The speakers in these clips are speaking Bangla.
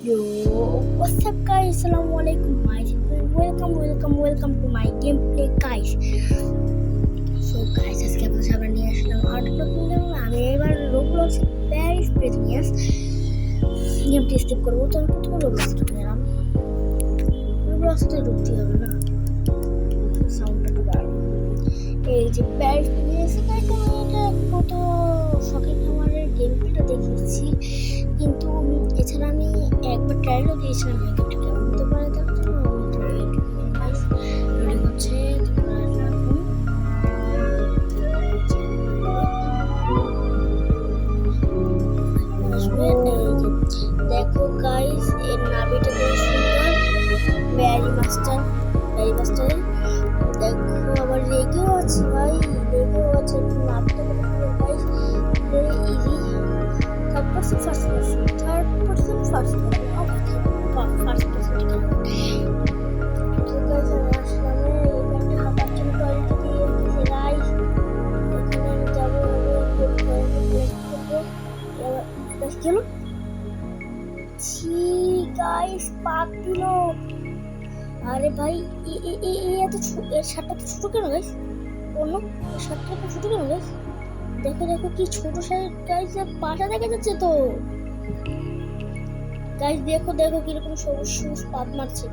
Yo, what's up guys? Assalamualaikum guys. Welcome to my gameplay guys. So guys, আজকে আপনাদের সামনে নিয়ে আসলাম আরেকটা গেম। আমি এবার রোবলক্স প্যারিস প্রেজনিয়াস গেমটি স্কিপ করবো। তো আমি প্রথমে রোবলক্স ঢুকে গেলাম। রোবলক্সে ঢুকতে হবে না, সাউন্ডটা একটু বাড়াবো। এই যে প্যারিস প্রেজনিয়াস গাইস, আমি এটা কত শখের খামারের গেমপ্লেটা দেখিয়েছি, কিন্তু এছাড়া আমি একবার ট্রায়ালও দিয়েছিলাম গেমটা কেমন হতে পারে তার জন্য রেডি হচ্ছে। দেখো গাইস, এর নাভিটা খুব সুন্দর। ব্যারি মাস্টার দেখো, আবার রেগেও আছে ভাই, রেগেও আছে। নাভিটা খুব সুন্দর গাইস, ভেরি ইজি। তারপর first person, third person, first person. তো গাইস, আমি আসলাম এখানে হাঁটার জন্য টয়লেটে দিয়ে রেখেছি গাইস। এখানে আমি যাবো, চলো। গাইস পাক দিল। আরে ভাই, এত এর শার্টটা তো ছোট কেন গাইস? অন্য শার্টটা তো ছোট কেন গাইস? দেখো দেখো কি ছোট শার্ট গাইস, পাটা দেখা যাচ্ছে তো গাইস। দেখো দেখো কিরকম সবুজ সবুজ পাত মারছে।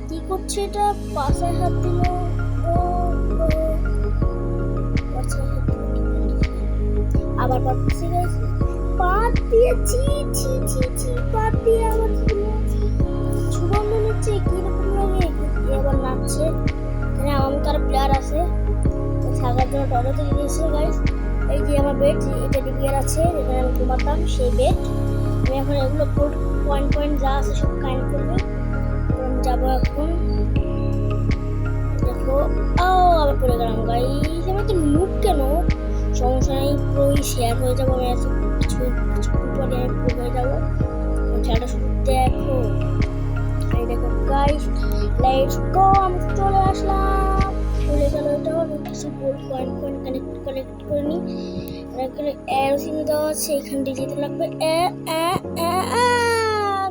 কি করছে এটা? পাশায় হাত দিল। আবার পাত দিচ্ছে গাইস, পাত দিয়েছি। পাত দিয়ে আবার ছুড়ে মেরেছে। কিরকম লাগে? এবার নাচছে। এখানে আমার কার প্লেয়ার আছে, থাকার জন্য টয়লেটে দিয়েছে গাইস। এই যে আমার বেড, এটা ডিবিয়ার আছে, যেখানে আমি ঘুমাতাম, সেই বেড। আমি এখন এগুলো পয়েন্ট যা আছে সব কাইন্ড করবো। আমি যাবো এখন। দেখো, আবার পড়ে গেলাম গাইস। আমি তো নুব কেন? সমস্যা নেই, পুরোই শেয়ার হয়ে যাবো। আমি কিছু পরে আমি পুরো হয়ে যাবো। খেলাটা শুধু দেখো। এই দেখো গাইস, লেটস গো। আমি চলে আসলাম। চলে গেল এটাও। আমি কিছু গোল্ড কয়েন কালেক্ট করে নিই। এখানে অ্যারো চিহ্ন দেওয়া আছে, এখান দিয়ে যেতে লাগবে।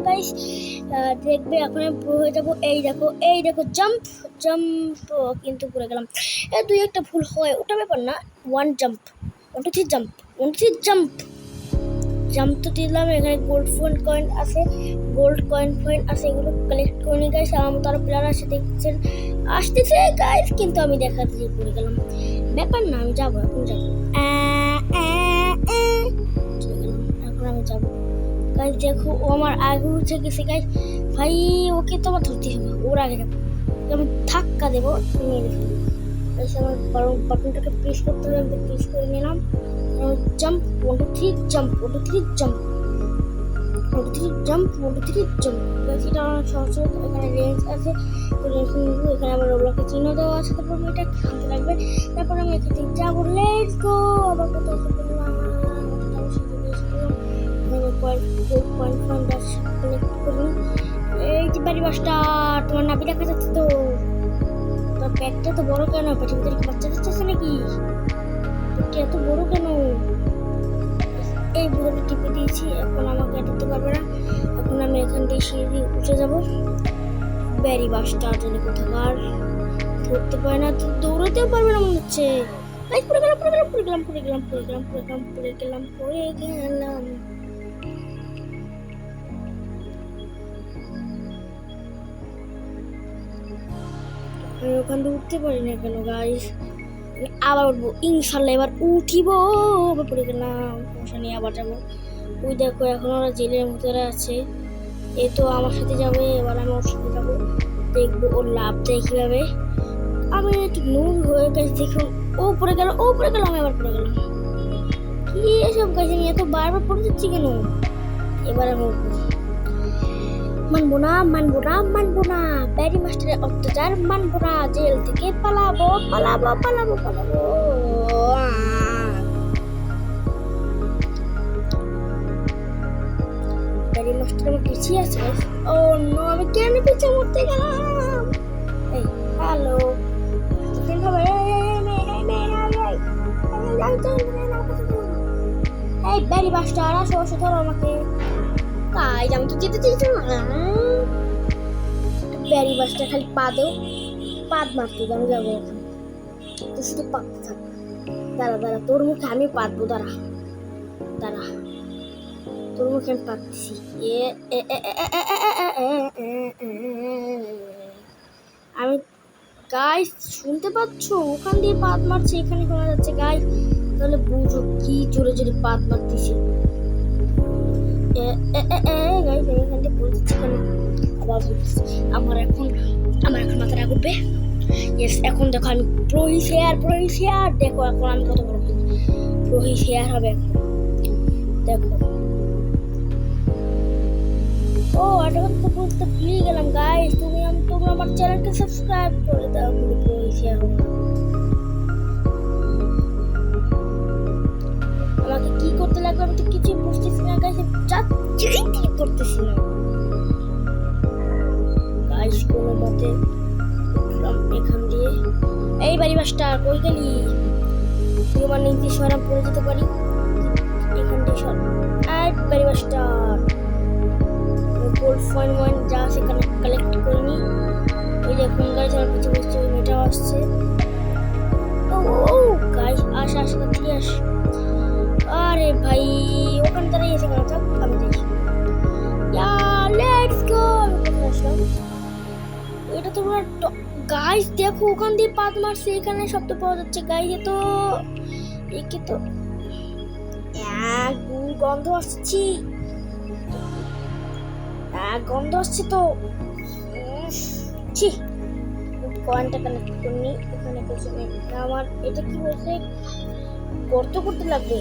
গাইস দেখবে এখন আমি পুরো হয়ে যাবো। এই দেখো জাম্প। কিন্তু পড়ে গেলাম। দুই একটা ভুল হয়, ওটা ব্যাপার না। ওয়ান টু থ্রি জাম্প তো দিলাম। এখানে গোল্ড কয়েন আছে, এগুলো কালেক্ট করে নিয়ে গাইস। আমার মতো আরো প্লেয়ার আসে, দেখছেন আসতেছে গাইস, কিন্তু আমি দেখাতে যে পড়ে গেলাম। ব্যাপার না, আমি যাবো, এখন আমি যাবো গাইস। দেখো ও আমার আগে উঠে গেছে গাইস। ভাই ওকে তো আমার ধরতে হবে, ওর আগে যাবো। আমি ধাক্কা দেবো, মেরে ফেলবো গাইস। আমার বাটনটাকে প্রেস করতে হবে, আমি প্রেস করে নিলাম। Jump, 1 2 3 jump, 1 2 3 jump, 1 2 3 jump, 1 2 3 jump. এটা অনেক সহজ। এখানে রেঞ্জ আছে, তো রেঞ্জ নিব। এখানে আমার রোবলকের চিহ্ন দেওয়া আছে। তারপর আমি এটা খেলতে লাগবে। তারপর আমি এখান থেকে যাবো। Let's go. আবার কোথাও এসে পড়লাম। এই যে বাড়ি বাসটা, তোমার নাভি দেখা যাচ্ছে তো? তোর পেটটা তো বড় কেন? পেটের ভিতরে কি বাচ্চা যাচ্ছে নাকি? পেটটা এত বড় কেন? এই বুড়োটা টিপে দিয়েছি, এখন আমাকে এটাতে পারবে না। এখন আমি এখান থেকে সিঁড়ি উঠে যাবো। ব্যারি বাসটা জানি কোথাকার, ধরতে পারে না, দৌড়াতেও পারবে না মনে হচ্ছে। পড়ে গেলাম। আমি ওখান থেকে উঠতে পারি না কেন গাইস? আবার উঠবো ইনশাল্লাহ, এবার উঠিব। আবার পড়ে গেলাম, সমস্যা নিয়ে আবার যাবো। ওই দেখো এখন ওরা জেলের ভিতরে আছে। এ তো আমার সাথে যাবে, এবার আমি ওর সাথে যাবো, দেখবো ওর লাভ দেয় কিভাবে। আমি একটু নুন হয়ে গেছি, দেখুন ও পড়ে গেল, আমি আবার পড়ে গেলাম। কি এসব গাছ, আমি এত বারবার পড়ে যাচ্ছি কেন? এবার আমি মানবো না। ব্যারি মাস্টারের অত্যাচার মানবো না। জেল থেকে পালাবো। ব্যারি মাস্টার আমার পিছিয়ে আছে। ও নো, আমি কেন পিছিয়ে মরতে গেলাম? এই হ্যালো, এই ব্যারি মাস্টার আসো, ধরো আমাকে। গাইজ আমি তো যেতে চাইছিলাম না। ব্যারি বাসটা খালি পাদ মারতে আমি যাবো এখন। তো শুধু পাততে থাক। দাঁড়া তোর মুখে আমি পাতবো। দাঁড়া তোর মুখে আমি পাততেছি। আমি গাইস শুনতে পাচ্ছ ওখান দিয়ে পাত মারছে, এখানে শোনা যাচ্ছে গাইস। তাহলে বুঝো কি জোরে জোরে পাত মারতেছি। গাইস এখান থেকে বলতেছি কেন আবার বলতেছি। আমার এখন মাথাটা ঘুরবে। ইয়েস এখন দেখো আমি প্রোহি শেয়ার দেখো এখন আমি কত বড় প্রোহি শেয়ার হবে এখন দেখো। ও এটা তো বলতে ভুলে গেলাম গাইস, তোমরা আমার চ্যানেলকে সাবস্ক্রাইব করে দাও। প্রোহি শেয়ার আমাকে কি করতে লাগবে আমি তো কিছু বুঝতেছি না গাইস, যাচ্ছি করতেছি না গাইস কোনো মতে এখান দিয়ে। এই বাড়ি মাস্টার কই গেলি তুই? আমার নিচে সরাম পড়ে যেতে পারি এখান দিয়ে সর। এই বাড়ি মাস্টার গোল্ড কয়েন যা সেখানে কালেক্ট করে নি। ওই দেখুন গাইস আমার পিছু বসছে ওই মেয়েটাও আসছে। ও গাইস আস তাড়াতাড়ি আস। আরে ভাই ওখানে দাঁড়িয়ে এসে কেন? থাক আমি দেখি। Let's go. এটা তোমার গাইস দেখো ওখান দিয়ে পাত মারছে, এখানে শব্দ পাওয়া যাচ্ছে গাইস। একে তো গন্ধ আসছে তো। কয়েনটা কানেক্ট করিনি এখানে কিছু নেই। আমার এটা কি বলছে গর্ত করতে লাগবে।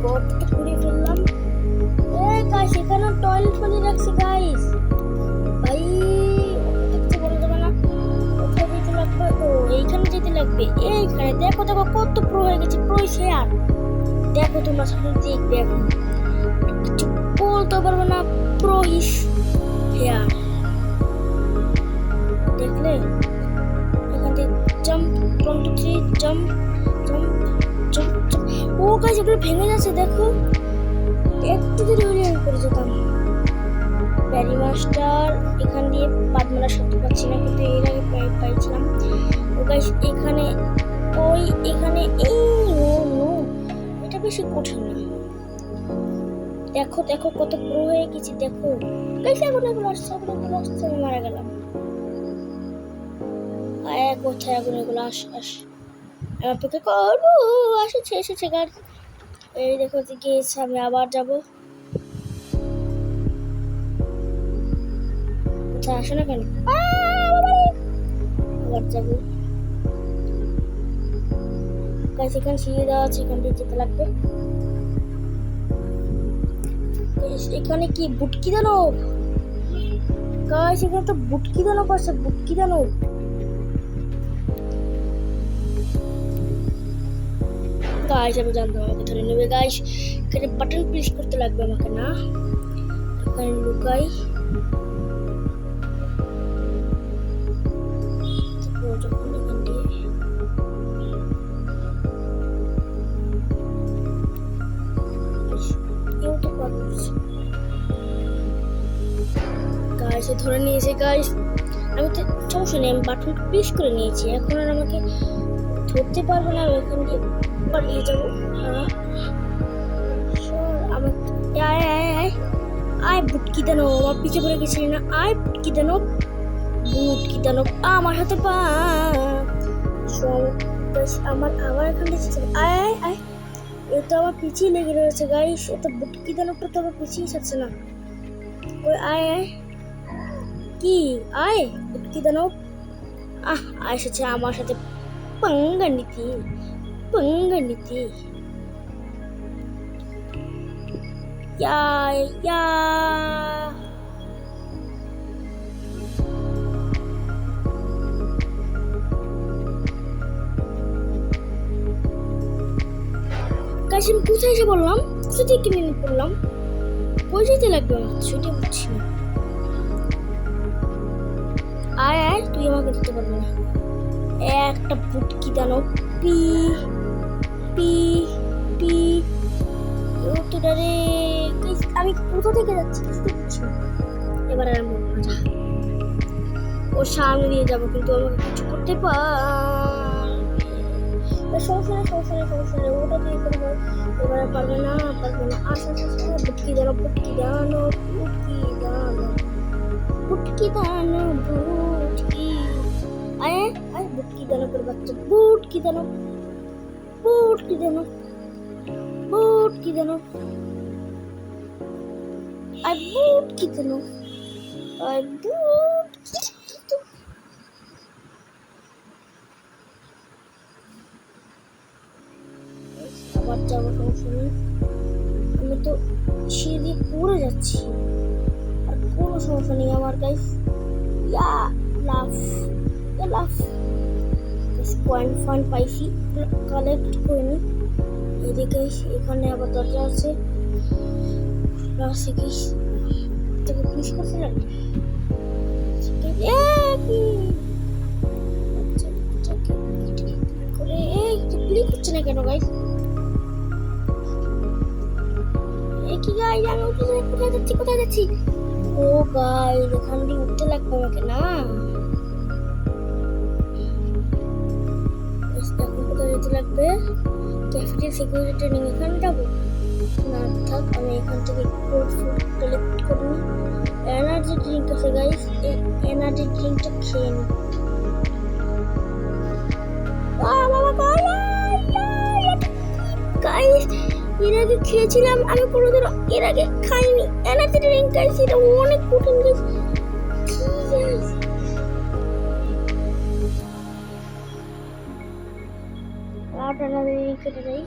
গর্তটা করে ফেললাম। গাইস এখানে টয়লেট করে রাখছে গাইস। ভাই দেখতে বলা যাবে না, কোথায় যেতে লাগবে? ও এইখানে যেতে লাগবে। এইখানে দেখো কত প্রো হয়ে গেছে। প্রো শেয়ার দেখো তোমরা সামনে দেখবে এখন কিছু বলতে পারবো না। প্রো শেয়ার দেখলে এখান থেকে জাম্প 1 2 3 জাম্প। ও গাইস এগুলো ভেঙে যাচ্ছে দেখো। একটু যদি হলে আমি করে যেতাম। ব্যারি মাস্টার এখান দিয়ে পাত মারার শব্দ পাচ্ছি না, কিন্তু এর আগে পাইছিলাম। ও গাইস এখানে এটা বেশি কঠিন না। দেখো কত প্রো হয়ে গেছি দেখো গাইস। এখন আসছে আমি মারা গেলাম। কোথায় আগুন এগুলো? আস আমি অপেক্ষা করবো। এসেছে গাড়ি। এই দেখো গিয়েছে, আমি আবার যাবো। কোথায় আসে না কেন? আবার যাবো গাইস। এখানে সিঁড়ি দেওয়া আছে, এখান দিয়ে যেতে লাগবে। এখানে কি বুটকি দানব গাইস? এখানে তো বুটকি দানব আছে। গাইস আমি জানতাম আমাকে ধরে নেবে গাইস। এখানে বাটন প্রেস করতে লাগবে আমাকে না। এখানে লুকাই। যখন এখান দিয়ে কেউ তো গাইস ধরে নিয়েছে গাইস। আমি তো সমস্যা নেই, আমি বাটন প্রেস করে নিয়েছি। এখন আর আমাকে ধরতে পারবে না। আমি এখান দিয়ে পালিয়ে যাবো। আয় বুটকি দানব আমার পিছে পড়ে গেছিলি না? আয় বুটকি দানব আমার হাতে পা। আমার এখান থেকে আয় এ তো আমার পিছিয়ে লেগে রয়েছে গাইস। এ তো বুটকি দানবটা তো আমার পিছিয়ে ছাড়ছে না। ওই আয় কি আয় বুটকি দানব এসেছে আমার সাথে पंगा नीति या গাইস আমি কোথায় এসে বললাম? কোথা থেকে কিনে পড়লাম? কই যেতে লাগবে আমার সেটা বুঝছি না। আয় তুই আমাকে দিতে পারবি না। একটা বুটকি দানব পি পি পি রে আমি কোথা থেকে যাচ্ছি কিছু তো বুঝছি না। এবার আর মন মজা ওর সামনে দিয়ে যাবো, কিন্তু আমাকে কিছু করতে সমস্যা নেই ওটা দিয়ে করবো। এবারে পারবে না আশা বুটকি দানো আয় বুটকি দানো করে বাচ্চা বুটকি দানো আয় বুটকি দানো আবার যাবো, সমস্যা নেই। আমি তো সিঁড়ি দিয়ে পড়ে যাচ্ছি, আর কোনো সমস্যা নেই আমার গাইস। লাফ পয়েন্ট পাইছি, কালেক্ট করে নি। এদিকে এখানে আবার দরজা আছে, পুলিশ করছিলেন ক্লিক হচ্ছে না কেন গাইস? কি গাইস আমি কোথায় যাচ্ছি? ও গাইস এখান দিয়ে উঠতে লাগবে আমাকে না। এখন কোথায় যেতে লাগবে? ক্যাফেটেরিয়া সিকিউরিটি ট্রেনিং এখানে যাবো না, থাক আমি এখান থেকে ফুড কালেক্ট করে নিই। এনার্জি ড্রিঙ্ক আছে গাইস, এই এনার্জি ড্রিঙ্কটা খেয়ে নিই। গাইস এর আগে খেয়েছিলাম, আমি কোনোদিন এর আগে খাইনি এনার্জি ড্রিঙ্ক গাইস, এটা অনেক কঠিন গাইস। এনার্জি ড্রিঙ্ক খেতে যাই।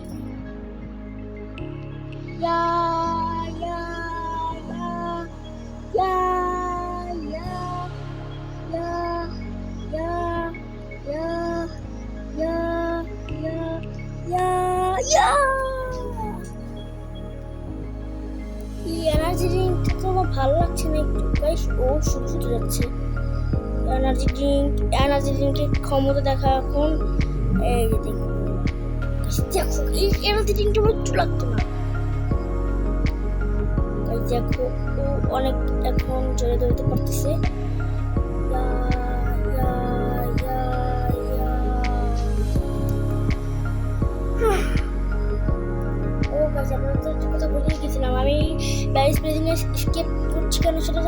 এনার্জি ড্রিঙ্কটা তো আমার ভালো লাগছে না একটু গাইস, ও শুধু যাচ্ছে। এনার্জি ড্রিঙ্কের ক্ষমতা দেখা এখন। এই দেখো এই এনার্জি ড্রিঙ্কটা আমার একটু লাগতো না। দেখো ও অনেক এখন জোরে দৌড়তে পারতেছে। কথা বলে গেছিলাম আমি, গাইস প্রেজেন্ট স্কেপ করছি কেন সেটা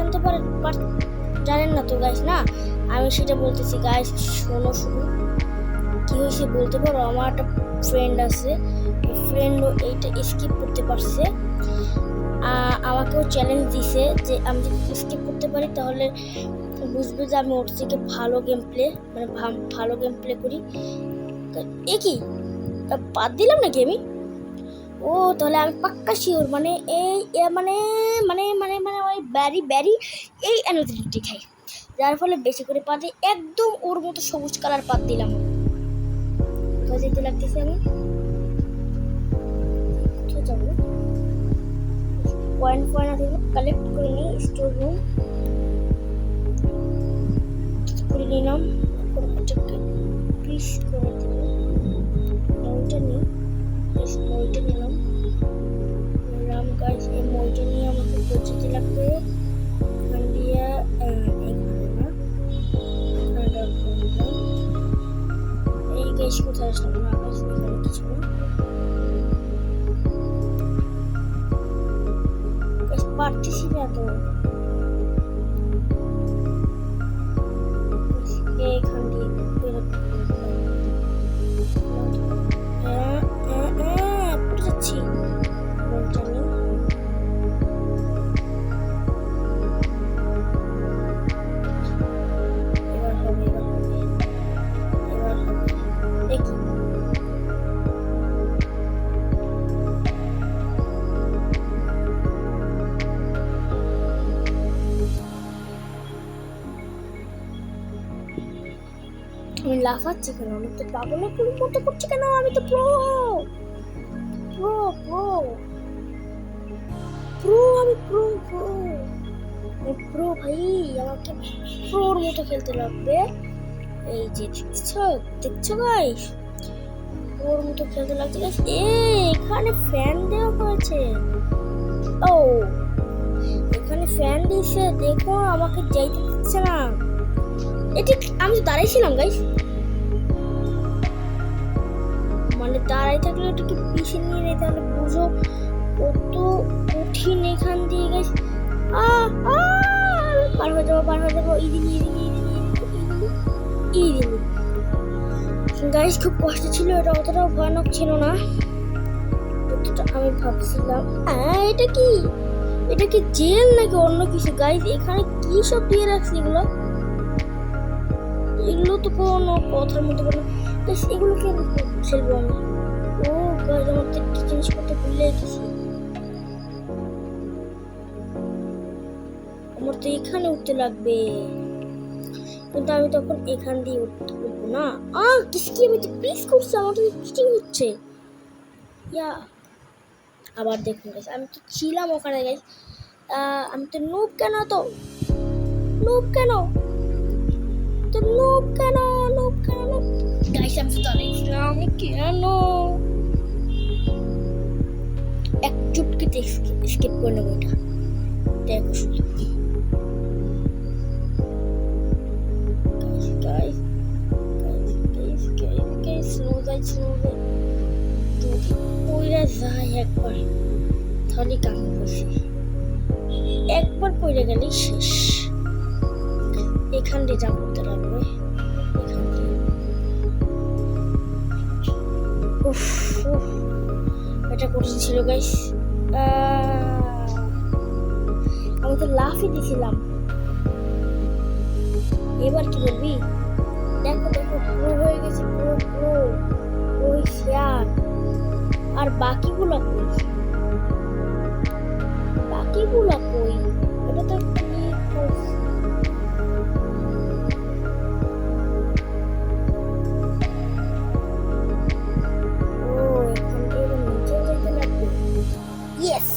জানেন না তো গাইস না, আমি সেটা বলতেছি গাইস। শোনো শুধু কি হয়েছে বলতে পারো? আমার একটা ফ্রেন্ড আছে, ফ্রেন্ডও এইটা স্কিপ করতে পারছে। আমাকেও চ্যালেঞ্জ দিছে যে আমি যদি স্কিপ করতে পারি তাহলে বুঝবে যে আমি ওর থেকে ভালো গেম প্লে করি। এ কি বাদ দিলাম নাকি আমি? ও তাহলে আমি পাক্কা শিওর ওই ব্যারি এই এনার্জি খাই, যার ফলে বেশি করে পা দিই, একদম ওর মতো সবুজ কালার পাত দিলাম। কোথায় যেতে লাগতেছে? আমি কোথায় যাবো? পয়েন্ট আছে, কালেক্ট করে নিই। স্টোর রুম করে নিলাম, পিস করে দিল ওইটা নিই। মইটা নিলাম গাছ, এই মইটা নিয়ে আমাকে পৌঁছাতে লাগবে। এখান দিয়ে এই গ্যাস কোথায় আসলাম না গাছ, এখানে কিছু না। পারতেছি না তো, এখান দিয়ে বেরোতে যাচ্ছি। আমি লাফাচ্ছি কেন? আমি তো পাগলের মতো করছি কেন? আমি তো প্রো ভাই, আমাকে প্রোর মতো খেলতে লাগবে। এই যে দেখছো গাইস, ওর মতো খেলতে লাগছে গাইস। এখানে ফ্যান দেওয়া হয়েছে। ও এখানে ফ্যান দিয়েছে, দেখো আমাকে যাইতে দিচ্ছে না। এটি আমি তো দাঁড়াইছিলাম গাইস, মানে দাঁড়াই থাকলে এটাকে পিছিয়ে নিয়ে নেই, তাহলে বুঝো কত কঠিন এখান দিয়ে গাইস। পার হয়ে যাবো, পার হয়ে যাবো। গাইস খুব কষ্ট ছিল, এটা অতটাও ভয়ানক ছিল না যতটা আমি ভাবছিলাম। এটা কি, এটা কি জেল নাকি অন্য কিছু গাইস? এখানে কি সব দিয়ে রাখছে এগুলো? এগুলো তো কোনো কথার মধ্যে বলো গাইস, এগুলো কি খেলবো আমি? ও গাইস আমার তো একটা জিনিসপত্র ভুলে গেছি। আমার তো এখানে উঠতে লাগবে, কিন্তু আমি তখন এখান দিয়ে উঠবো না। কিসকি আমি তো প্লিজ করছি, আমার তো চিটিং হচ্ছে। ইয়া আবার দেখুন গাইস, আমি তো ছিলাম ওখানে গাইস। আমি তো নুব কেন, তো নুব কেন, তো নুব কেন, নুব কেন গাইস? আমি তো দাঁড়িয়েছিলাম, আমি কেন এক চুটকিতে স্কিপ করে নেবো এটা। দেখো শুধু যাই একবার, তাহলে কাম করছি। একবার পড়ে গেলেই শেষ। এখান দিয়ে যা করতে লাগবে, এখান দিয়ে এটা কঠিন ছিল গাইস। আমি তো লাফই দিছিলাম। এবার কি করবি? দেখো দেখো, পুরো হয়ে গেছে, পুরো পুরো ওই শেয়ার। আর বাকিগুলা কই, বাকিগুলা কই? এটা তো কি করছে? ও এখান থেকে নিচে যেতে লাগবে। ইয়েস,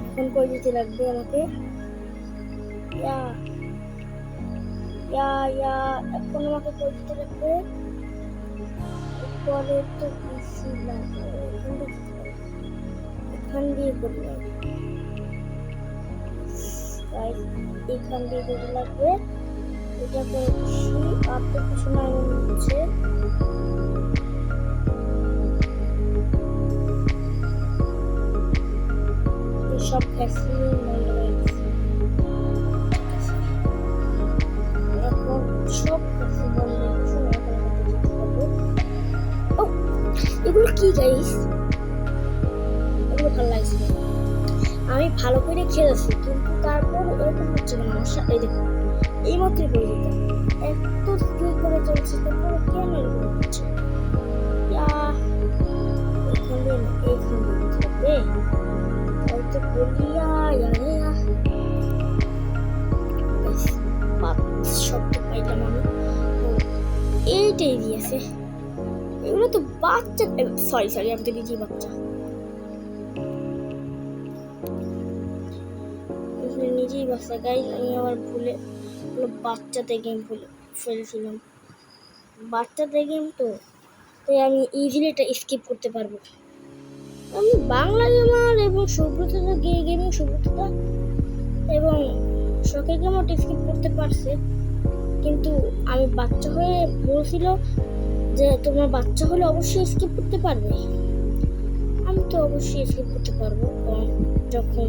এখন কই যেতে লাগবে আমাকে? এখন আমাকে কই যেতে লাগবে? পরে তো কিছু লাগবে, এখান দিয়ে করতে লাগবে, এখান দিয়ে যেতে লাগবে। এটা করেছি, আর তো কিছু না হচ্ছে। সব ফ্যাসি এখন সব ফ্যাসি বন্ধ হচ্ছে। এগুলো কি গাইস? এগুলো ভালো লাগছে, আমি ভালো করে খেলেছি, কিন্তু তারপর এরকম হচ্ছে কেন আমার সাথে? দেখো এই মাত্রই করে যেতাম, এত স্পিড করে চলছে, তারপরে কেন এরকম হচ্ছে? এখানে থাকবে, তাই তো বলিয়া শব্দ পাইলাম আমি। এইটাই দিয়েছে। এগুলো তো বাচ্চা, সরি আমি তো নিজেই বাচ্চা, নিজেই বাচ্চা গাইস। আমি আবার ভুলে বাচ্চাতে গেম ফেলেছিলাম। বাচ্চাতে গেম তো, তাই আমি ইজিলি এটা স্কিপ করতে পারবো। আমি বাংলা গেমার এবং সুব্রততা গেমিং, সুব্রততা এবং শখের গেমার স্কিপ করতে পারছে, কিন্তু আমি বাচ্চা হয়ে বলছিল যে তোমার বাচ্চা হলে অবশ্যই স্কিপ করতে পারবে। আমি তো অবশ্যই স্কিপ করতে পারবো, কারণ যখন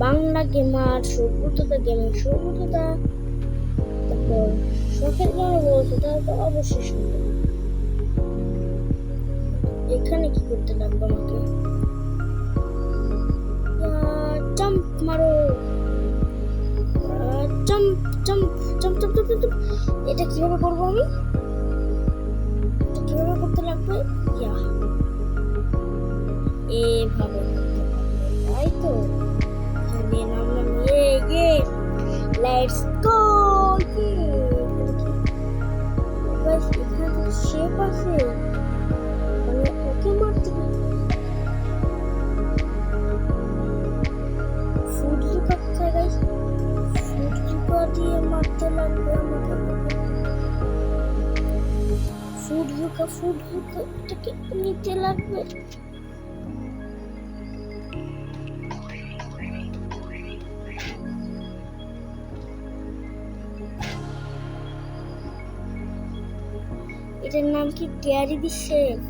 বাংলা গেমার, সুব্রততা গেমিং, সুব্রততা তারপর শখের গেমার বলছে, তাহলে তো অবশ্যই শুনবে। এখানে কি করতে লাগবে আমাকে? জাম্প মারো, jump jump jump jump jump. এটা কিভাবে করবো আমি? কিভাবে করতে লাগবে? এভাবে করতে লাগবে, তাই তো? এখানে নামলাম, লেটস গো। এখানে তো শেপ আছে, মানে ওকে মারতে ফুট জুকা কোথায় গাইস? ফুট জুকা দিয়ে মারতে লাগবে আমাকে। ফুট জুকা ফুড এটাকে নিতে লাগবে। এটার নাম কি? গ্যারি দি শেফ।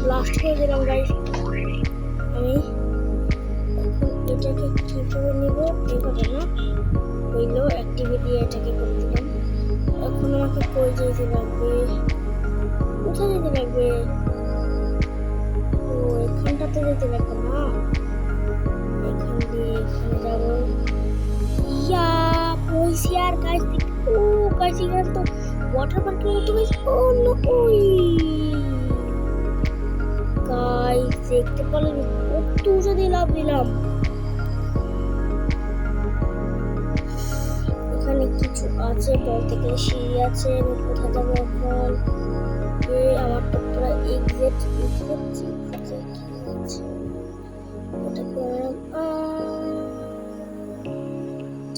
ব্লাস্ট করে দিলাম গাইস। আমি এখন এটাকে কি করে নিব? এইভাবে না, হইলো অ্যাক্টিভিটি এটাকে করে দিলাম। এখন আমাকে কই যেতে লাগবে? কোথায় যেতে লাগবে? ও এখানটাতে যেতে লাগবে না, এখান দিয়ে এখানে যাবো। ইয়া পয়সা আর গাইস, ও গাইস এখানে তো ওয়াটার পার্কের মতো গাইস। ও নো, ওই গাইস দেখতে পেলেন কত যদি লাভ দিলাম। এখানে কিছু আছে বলতে গেলে, সিঁড়ি আছে। আমি কোথায় যাবো এখন? আমার তো পুরো এক্সিট হচ্ছে।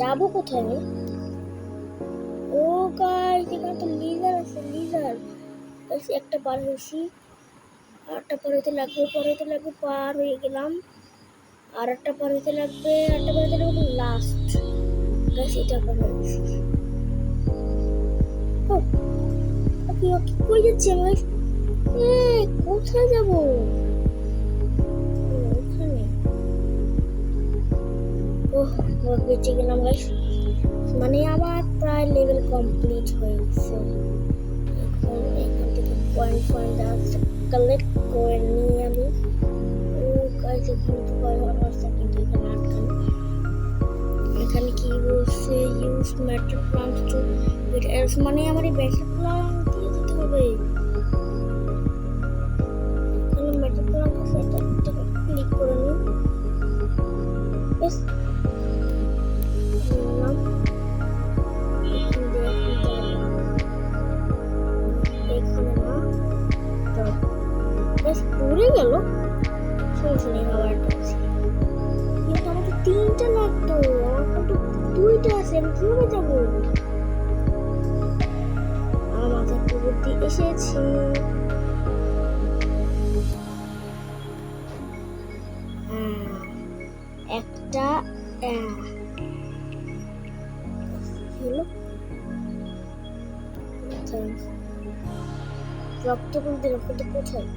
যাবো কোথায় আমি? ও গাইস এখানে তো লিজার আছে, লিজার। একটা পার হয়েছি, আরেকটা পার হইতে লাগবে, পার হয়ে গেলাম। আর একটা পার হইতে লাগবে, লাস্ট গাইস এটা পার হয়ে গেছি। ওকে ওকে, কই যাচ্ছি আমি গাইস? কোথায় যাবো? ওখানে। ওহ বেঁচে গেলাম গাইস, মানে আমার প্রায় লেভেল কমপ্লিট হয়ে গেছে। এখন এখান থেকে পয়েন্ট কালেক্ট করে নিই আমি। ও গাইস এখানে তো আমার সেকেন্ড এখানে আটকানো। এখানে কি বলছে? Use matter plant to get else, মানে আমার এই ব্যাটার প্লান্ট দিয়ে দিতে হবে। এখানে ম্যাটার প্লান্ট আছে, এটা ক্লিক করে নিই। বেশ পড়ে গেল, সমস্যা নেই, আবার কিন্তু আমার তো 3টা লাগতো, আমার কিন্তু 2টা আছে। আমি কিভাবে যাবো? আমার মাথায় বুদ্ধি এসেছে। একটা হলো রক্ত বলতে রক্তটা কোথায়?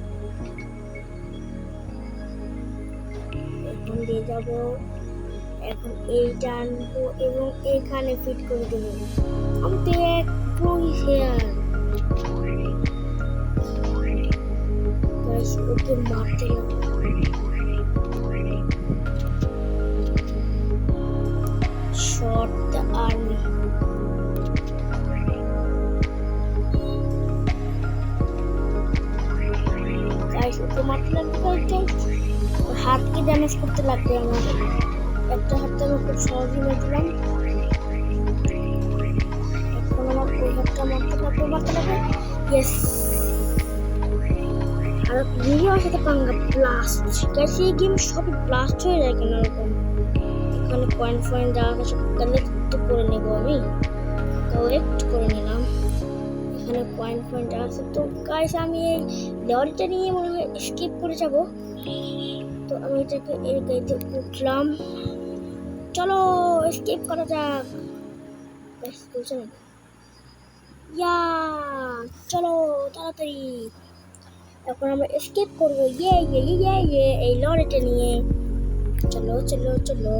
এখন দিয়ে যাব, এখন এইটা আনবো এবং এখানে ফিট করে দেবো। আমি তো একটুই শেয়ার গাইস, ওকে মারতে লাগবে। Shot the army. Guys okay মারতে লাগবে, হাতকে ড্যামেজ করতে লাগবে। আমার একটা হাতটা আমি খুব সহজেই মেরেছিলাম। এখন আমার ওই হাতটা মারতে লাগবে। ইয়েস, আর ভিডিওর সাথে পাঙ্গা ব্লাস্ট। গাইস এই গেম সব ব্লাস্ট হয়ে যায় কেন এরকম? এখানে পয়েন্ট যা আছে সব কালেক্ট করে নেবো আমি। কালেক্ট করে নিলাম। এখানে পয়েন্ট আছে। তো গাইস আমি এই লরিটা নিয়ে মনে হয় স্কিপ করে যাব। তো আমি এটাকে এই গাড়িতে উঠলাম। চলো স্কিপ করা যাক। গাইস বলছে না, ইয়া চলো তাড়াতাড়ি। এখন আমরা স্কিপ করবো। ইয়ে ইয়ে ইয়ে ইয়ে এই লরিটা নিয়ে। চলো চলো চলো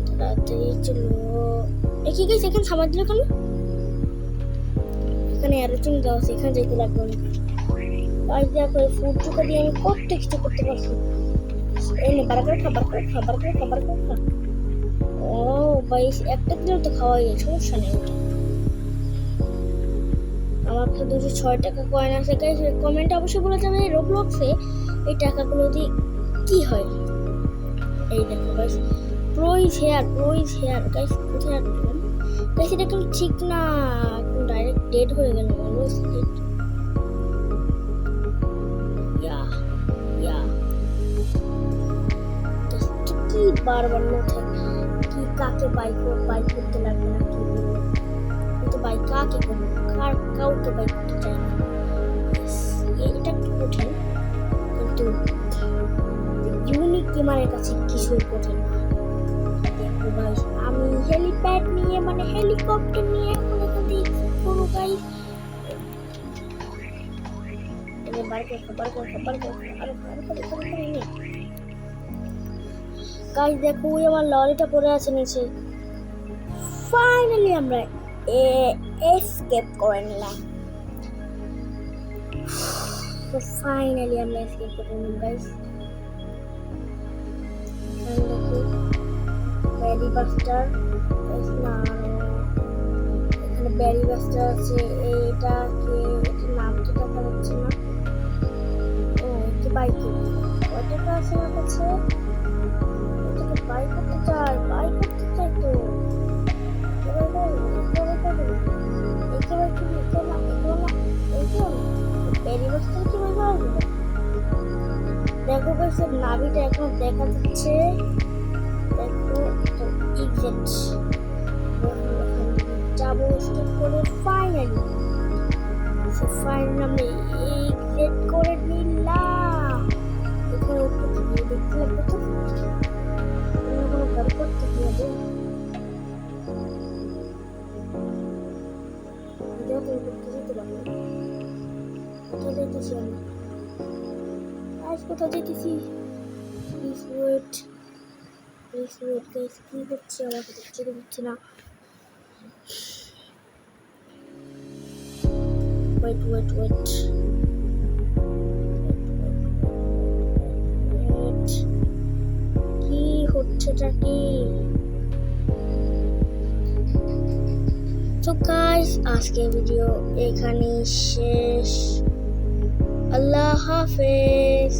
তাড়াতাড়ি চলো। দেখি গাইস এখানে সামার দিল কেন? এখানে অ্যারোচিং দেওয়া আছে, এখানে যেতে লাগবে আমাকে। গাইস দেখো এই ফুড টুকা দিয়ে আমি কত কিছু করতে পারছি। এই নে বার্গার খা, বার্গার খা। ও গাইস একটা দিলেও তো খাওয়াই যায়, সমস্যা নেই। আমার তো 206 টাকা কয়েন আছে গাইস। কমেন্টে অবশ্যই বলে যাবে রোবলক্সে এই টাকাগুলো দিয়ে কি হয়। এই দেখো গাইস, প্রোইজ হেয়ার গাইস। কোথায় রাখলাম গাইস? এটা কিন্তু ঠিক না, এখন ডাইরেক্ট ডেড হয়ে গেল। Always dead. ইয়া কি বারবার নো থাকে। কাকে বাইক করতে লাগবে না কি বলবো, কিন্তু বাইক কাকে করবো, কাউকে বাইক করতে চাই না। এটা একটু কঠিন, কিন্তু ইউনিক গেমারের কাছে কিছুই কঠিন না। দেখো গাইস, আমি হেলিপ্যাড নিয়ে মানে হেলিকপ্টার নিয়ে এখন এখান থেকে করবো গাইস। গাইস দেখো, ওই আমার লরিটা পড়ে আছে নিচে। ফাইনালি আমরা এসকেপ করে নিলাম। তো ফাইনালি আমরা এসকেপ করে নিলাম গাইস। দেখো ব্যারি বাস্টার, না এখানে ব্যারি বাস্টার আছে। এটাকে এটার নাম তো দেখা যাচ্ছে না। ও এটা বাইক, ওটাকে আছে আমার কাছে। এটাকে বাইক করতে চাই তো দেখো গাইস, নাভিটা এখন দেখা যাচ্ছে। দেখো এক্সিট যাবো স্কিপ করে। ফাইনালি আমরা এক্সিট করে নিলাম। এখানে দেখতে লাগবে তো কোনো গাড়ি করতে হবে। কোথাও যেতেছি, প্লিজ ওয়েট গাইস। কি হচ্ছে আমাকে দেখতে হচ্ছে না। ওয়েট কি হচ্ছেটা কি? তো গাইস, আজকের ভিডিও এখানে শেষ। আল্লাহ হাফেজ।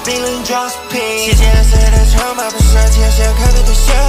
feeling just P，世界虽然充满不舍，天线可能对象。